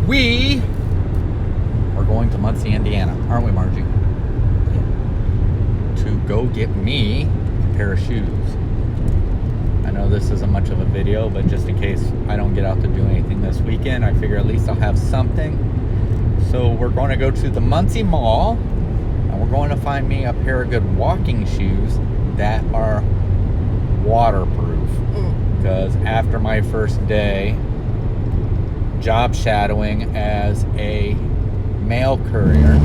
We are going to Muncie, Indiana, aren't we, Margie? Yeah. To go get me a pair of shoes. I know this isn't much of a video, but just in case I don't get out to do anything this weekend, I figure at least I'll have something. So we're going to go to the Muncie Mall, and we're going to find me a pair of good walking shoes that are waterproof. Because after my first day job shadowing as a mail courier,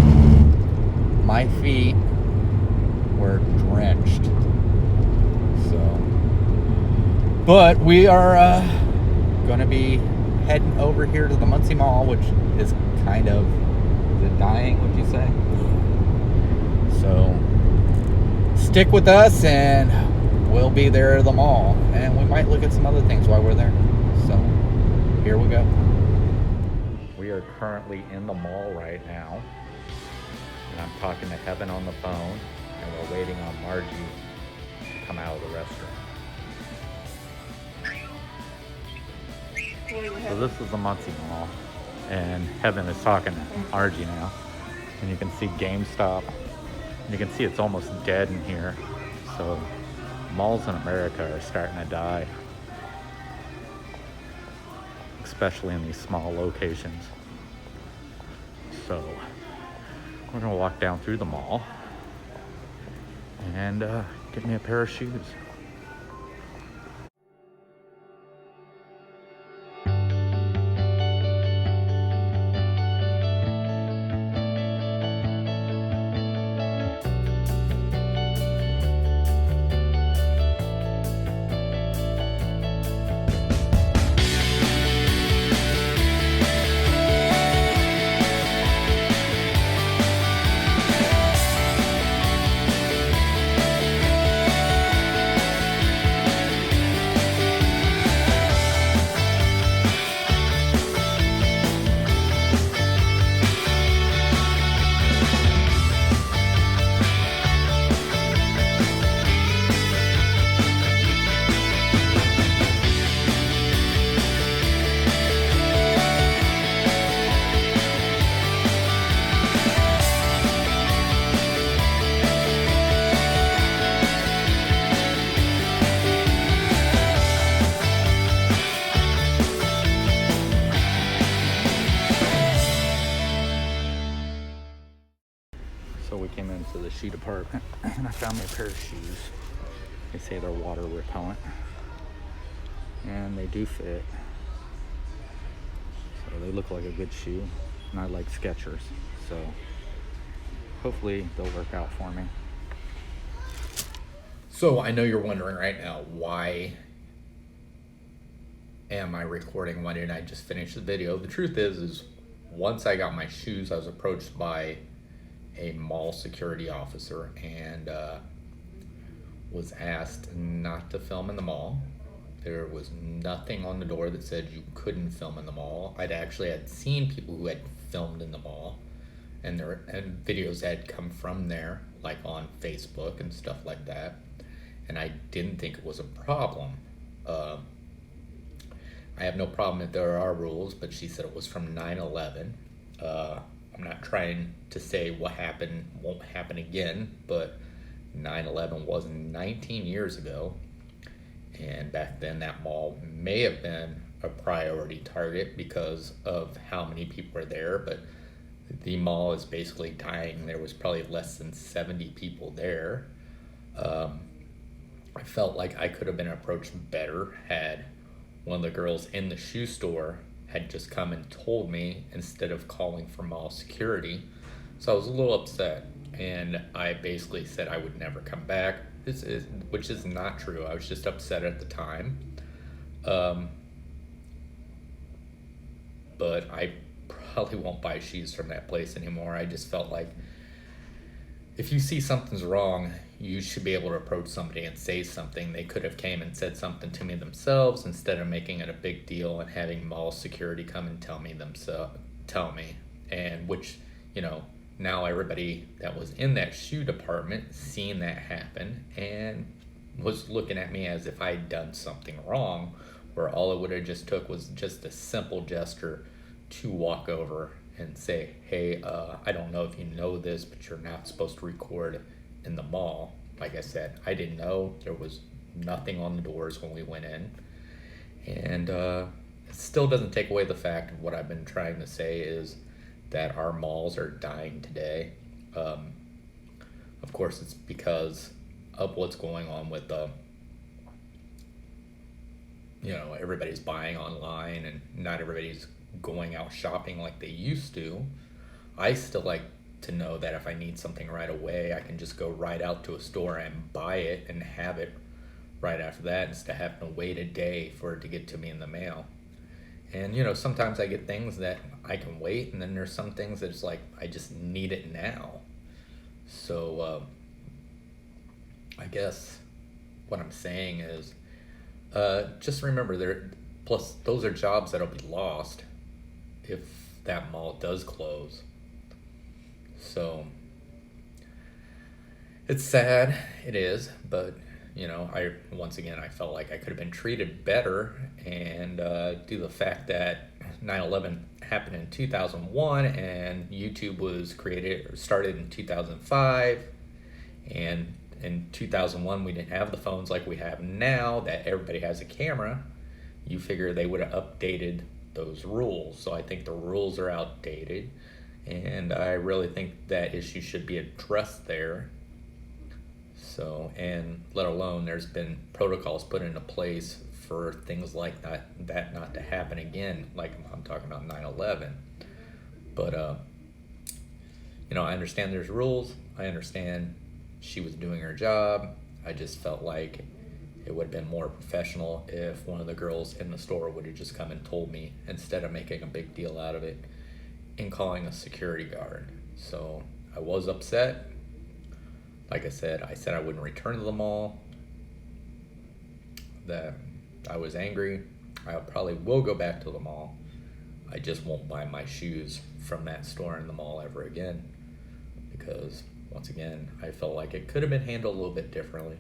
my feet were drenched. But we are going to be heading over here to the Muncie Mall, which is kind of, is it dying, would you say? So stick with us and we'll be there at the mall. And we might look at some other things while we're there. So here we go. We are currently in the mall right now. And I'm talking to Heaven on the phone. And we're waiting on Margie to come out of the restaurant. So this is the Muncie Mall, and Heaven is talking to Margie now, and you can see GameStop, and you can see it's almost dead in here, so malls in America are starting to die, especially in these small locations. So we're gonna walk down through the mall and get me a pair of shoes. So we came into the shoe department and I found me a pair of shoes. They say they're water repellent and they do fit. So they look like a good shoe, and I like Skechers. So hopefully they'll work out for me. So I know you're wondering right now, why am I recording? Why didn't I just finish the video? The truth is once I got my shoes, I was approached by a mall security officer and was asked not to film in the mall. There was nothing on the door that said you couldn't film in the mall. I'd actually had seen people who had filmed in the mall, and videos had come from there, like on Facebook and stuff like that, and I didn't think it was a problem. I have no problem if there are rules, but she said it was from 9/11. I'm not trying to say what happened won't happen again, but 9/11 was 19 years ago, and back then that mall may have been a priority target because of how many people were there, but the mall is basically dying. There was probably less than 70 people there. I felt like I could have been approached better had one of the girls in the shoe store had just come and told me instead of calling for mall security. So I was a little upset, and I basically said I would never come back, which is not true. I was just upset at the time. But I probably won't buy shoes from that place anymore. I just felt like if you see something's wrong, you should be able to approach somebody and say something. They could have came and said something to me themselves instead of making it a big deal and having mall security come and tell me. And which, now everybody that was in that shoe department seen that happen and was looking at me as if I'd done something wrong, where all it would have just took was just a simple gesture to walk over and say, hey, I don't know if you know this, but you're not supposed to record in the mall. Like I said, I didn't know. There was nothing on the doors when we went in. And it still doesn't take away the fact of what I've been trying to say is that our malls are dying today. Of course, it's because of what's going on with everybody's buying online and not everybody's going out shopping like they used to. I still like to know that if I need something right away, I can just go right out to a store and buy it and have it right after that instead of having to wait a day for it to get to me in the mail. And sometimes I get things that I can wait, and then there's some things that it's like I just need it now. So I guess what I'm saying is just remember plus those are jobs that'll be lost if that mall does close. So it's sad, it is, but I felt like I could have been treated better, and due to the fact that 9/11 happened in 2001 and YouTube was started in 2005, and in 2001 we didn't have the phones like we have now that everybody has a camera. You figure they would have updated those rules. So I think the rules are outdated, and I really think that issue should be addressed there. So, and let alone there's been protocols put into place for things like that not to happen again, like I'm talking about 9/11. But I understand there's rules. I understand she was doing her job. I just felt like it would have been more professional if one of the girls in the store would have just come and told me instead of making a big deal out of it and calling a security guard. So I was upset. Like I said I wouldn't return to the mall. That I was angry. I probably will go back to the mall. I just won't buy my shoes from that store in the mall ever again, because once again, I felt like it could have been handled a little bit differently.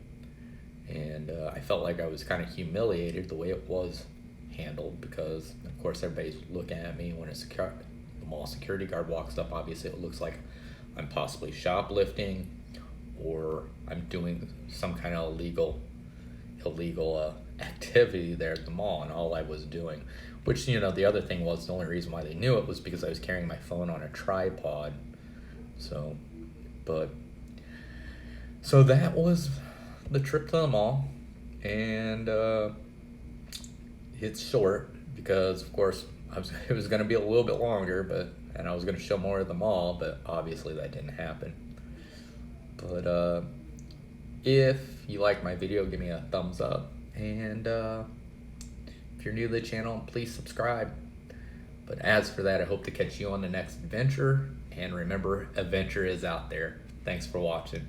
And I felt like I was kind of humiliated the way it was handled, because of course everybody's looking at me when the mall security guard walks up. Obviously it looks like I'm possibly shoplifting or I'm doing some kind of illegal activity there at the mall, and all I was doing, which the other thing was, the only reason why they knew it was because I was carrying my phone on a tripod. So that was the trip to the mall, and it's short because of course it was going to be a little bit longer, and I was going to show more of the mall, but obviously that didn't happen. But if you like my video, give me a thumbs up, and if you're new to the channel, please subscribe. But as for that, I hope to catch you on the next adventure, and remember, adventure is out there. Thanks for watching.